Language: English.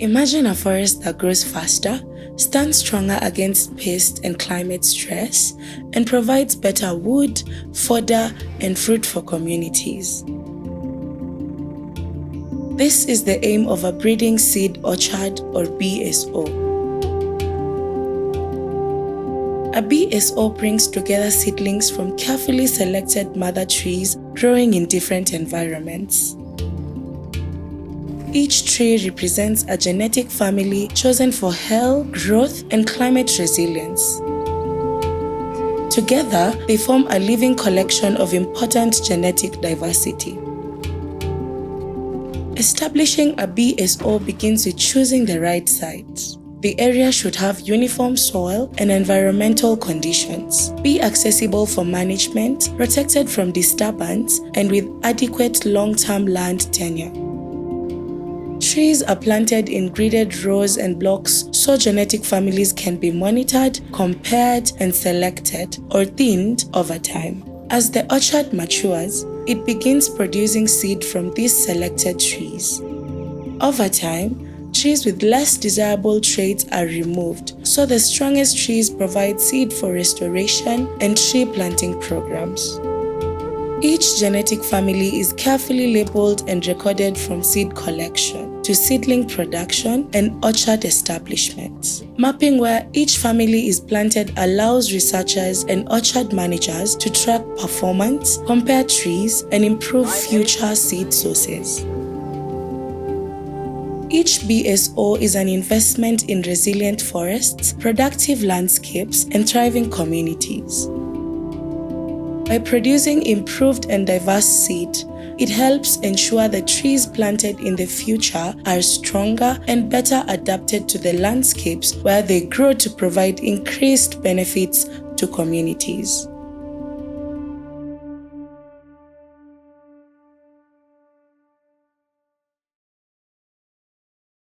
Imagine a forest that grows faster, stands stronger against pest and climate stress, and provides better wood, fodder, and fruit for communities. This is the aim of a breeding seed orchard, or BSO. A BSO brings together seedlings from carefully selected mother trees growing in different environments. Each tree represents a genetic family chosen for health, growth, and climate resilience. Together, they form a living collection of important genetic diversity. Establishing a BSO begins with choosing the right site. The area should have uniform soil and environmental conditions, be accessible for management, protected from disturbance, and with adequate long-term land tenure. Trees are planted in gridded rows and blocks so genetic families can be monitored, compared, and selected or thinned over time. As the orchard matures, it begins producing seed from these selected trees. Over time, trees with less desirable traits are removed, so the strongest trees provide seed for restoration and tree planting programs. Each genetic family is carefully labeled and recorded from seed collection to seedling production and orchard establishment. Mapping where each family is planted allows researchers and orchard managers to track performance, compare trees, and improve future seed sources. Each BSO is an investment in resilient forests, productive landscapes, and thriving communities. By producing improved and diverse seed, it helps ensure the trees planted in the future are stronger and better adapted to the landscapes where they grow to provide increased benefits to communities.